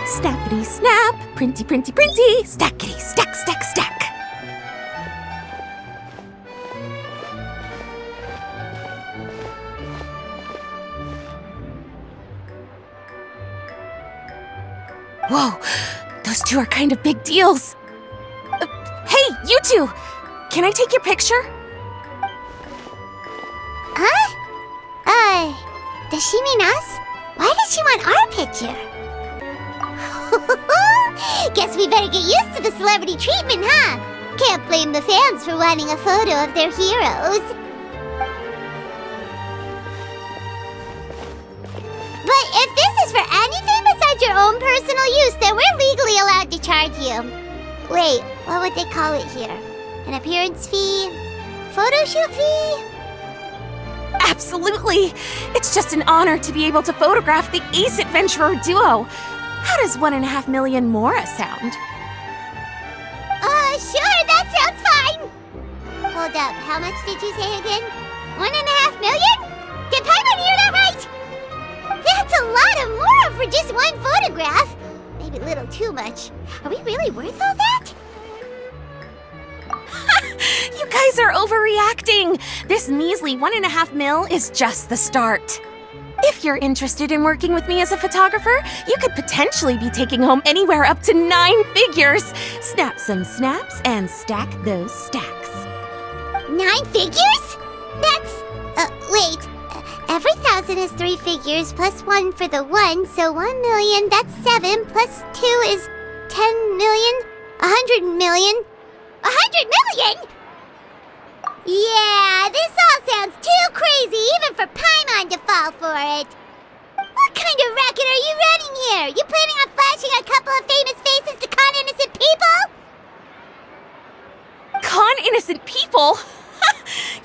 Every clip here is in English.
Snappity snap, printy printy printy, stackity stack stack stack. Whoa, those two are kind of big deals. Hey, you two! Can I take your picture? Huh? Does she mean us? Why does she want our picture? Guess we better get used to the celebrity treatment, huh? Can't blame the fans for wanting a photo of their heroes. But if this is for anything besides your own personal use, then we're legally allowed to charge you. Wait, what would they call it here? An appearance fee? Photo shoot fee? Absolutely! It's just an honor to be able to photograph the Ace Adventurer duo. How does 1.5 million more sound? Sure, that sounds fine! Hold up, how much did you say again? 1.5 million? Did Paimon hear that right? That's a lot of more for just one photograph. Maybe a little too much. Are we really worth all that? You guys are overreacting! This measly 1.5 mil is just the start. If you're interested in working with me as a photographer, you could potentially be taking home anywhere up to 9 figures. Snap some snaps and stack those stacks. 9 figures? That's... wait. Every 1,000 is 3 figures, plus 1 for the 1, so 1 million, that's 7, plus 2 is 10 million, 100 million. 100 million?! Yeah, this all sounds too crazy even for Paimon to fall for it. What kind of racket are you running here? You planning on flashing a couple of famous faces to con innocent people? Con innocent people?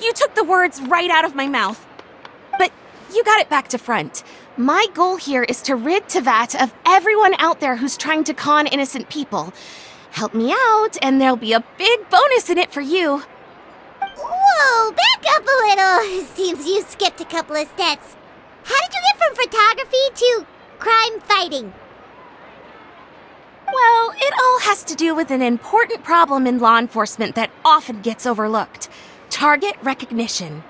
You took the words right out of my mouth. But you got it back to front. My goal here is to rid Tevat of everyone out there who's trying to con innocent people. Help me out, and there'll be a big bonus in it for you. Whoa, back up a little. Seems you skipped a couple of steps. How did you get from photography to crime fighting? Well, it all has to do with an important problem in law enforcement that often gets overlooked. Target recognition.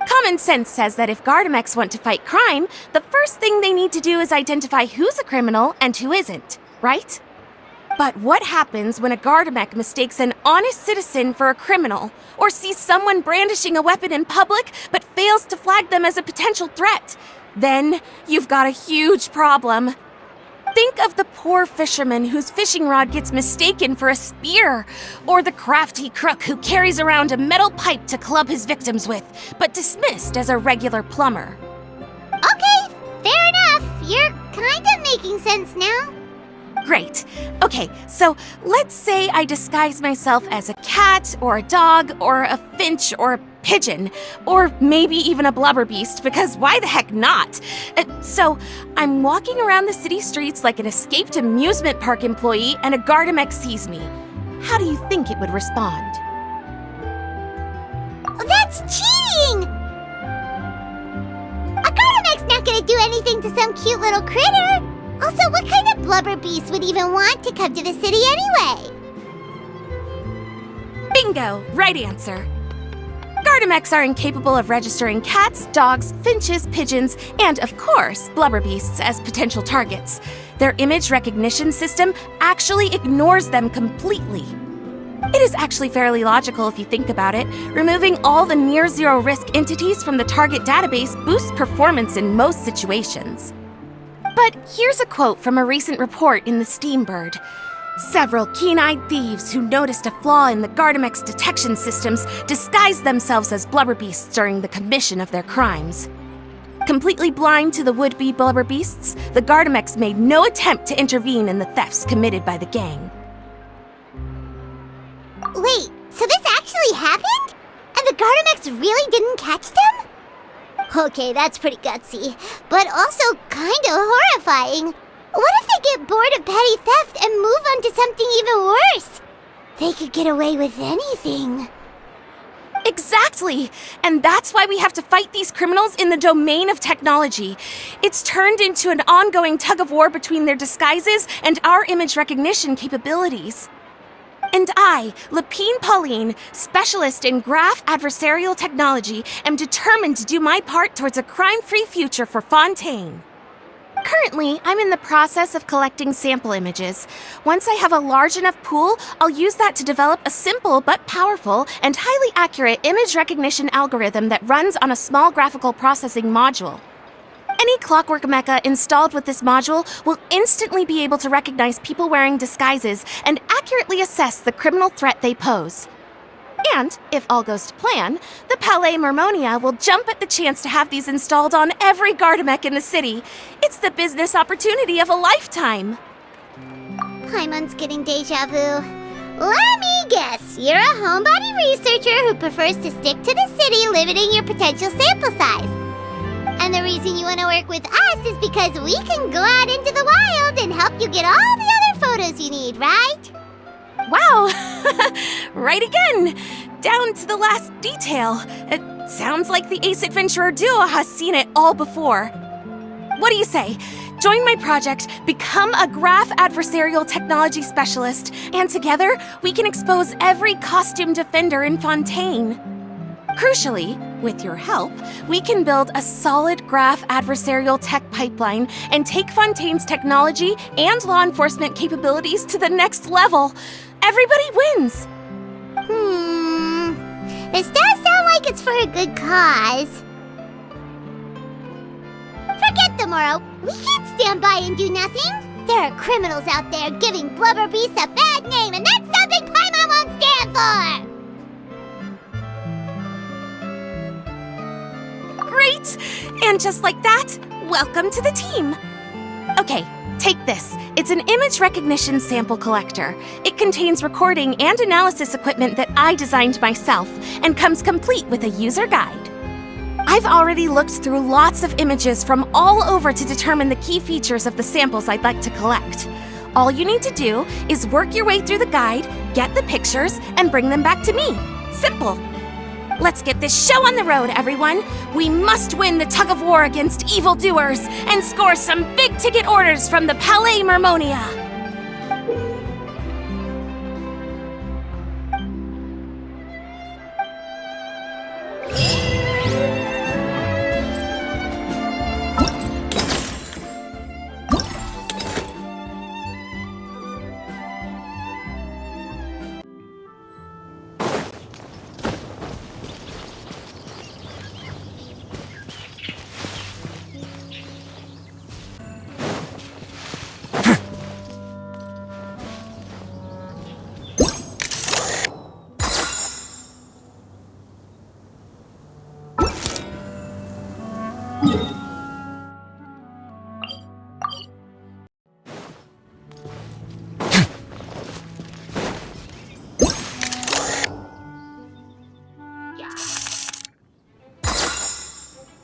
Common sense says that if Gardamex want to fight crime, the first thing they need to do is identify who's a criminal and who isn't, right? But what happens when a Gardamex mistakes an honest citizen for a criminal, or sees someone brandishing a weapon in public but fails to flag them as a potential threat? Then you've got a huge problem. Think of the poor fisherman whose fishing rod gets mistaken for a spear, or the crafty crook who carries around a metal pipe to club his victims with, but dismissed as a regular plumber. Okay, fair enough. You're kind of making sense now. Great. Okay, so let's say I disguise myself as a cat, or a dog, or a finch, or a pigeon, or maybe even a blubber beast, because why the heck not? So I'm walking around the city streets like an escaped amusement park employee, and a Gardamex sees me. How do you think it would respond? That's cheating! A Gardamex not gonna do anything to some cute little critter. Also, what kind of blubber beast would even want to come to the city anyway? Bingo! Right answer. Gardamex are incapable of registering cats, dogs, finches, pigeons, and, of course, blubber beasts as potential targets. Their image recognition system actually ignores them completely. It is actually fairly logical if you think about it. Removing all the near-zero risk entities from the target database boosts performance in most situations. But here's a quote from a recent report in the Steambird. Several keen-eyed thieves who noticed a flaw in the Gardamex detection systems disguised themselves as blubber beasts during the commission of their crimes. Completely blind to the would-be blubber beasts, the Gardamex made no attempt to intervene in the thefts committed by the gang. Wait, so this actually happened? And the Gardamex really didn't catch them? Okay, that's pretty gutsy, but also kinda horrifying. What if they get bored of petty theft and move on to something even worse? They could get away with anything. Exactly! And that's why we have to fight these criminals in the domain of technology. It's turned into an ongoing tug-of-war between their disguises and our image recognition capabilities. And I, Lapine Pauline, specialist in graph adversarial technology, am determined to do my part towards a crime-free future for Fontaine. Currently, I'm in the process of collecting sample images. Once I have a large enough pool, I'll use that to develop a simple but powerful and highly accurate image recognition algorithm that runs on a small graphical processing module. Any clockwork mecha installed with this module will instantly be able to recognize people wearing disguises and accurately assess the criminal threat they pose. And, if all goes to plan, the Palais Mermonia will jump at the chance to have these installed on every Gardamek in the city. It's the business opportunity of a lifetime. Paimon's getting deja vu. Let me guess, you're a homebody researcher who prefers to stick to the city, limiting your potential sample size. And the reason you want to work with us is because we can go out into the wild and help you get all the other photos you need, right? Wow! Right again! Down to the last detail. It sounds like the Ace Adventurer duo has seen it all before. What do you say? Join my project, become a graph adversarial technology specialist, and together we can expose every costume defender in Fontaine. Crucially, with your help, we can build a solid graph adversarial tech pipeline and take Fontaine's technology and law enforcement capabilities to the next level. Everybody wins! This does sound like it's for a good cause. Forget tomorrow. We can't stand by and do nothing. There are criminals out there giving Blubber Beast a bad name, and that's something Paimon won't stand for! Great! And just like that, welcome to the team! Okay, take this. It's an image recognition sample collector. It contains recording and analysis equipment that I designed myself, and comes complete with a user guide. I've already looked through lots of images from all over to determine the key features of the samples I'd like to collect. All you need to do is work your way through the guide, get the pictures, and bring them back to me. Simple. Let's get this show on the road, everyone. We must win the tug-of-war against evildoers and score some big-ticket orders from the Palais Mermonia.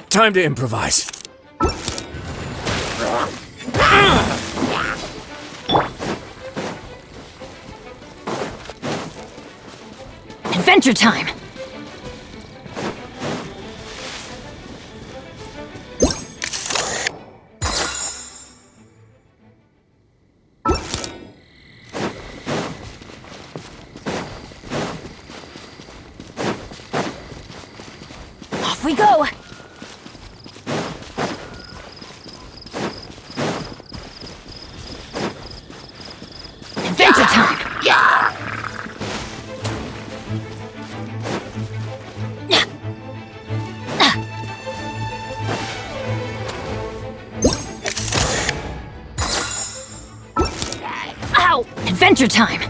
Time to improvise. Adventure time! Off we go! Adventure time! Ow! Adventure time!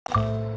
Huh?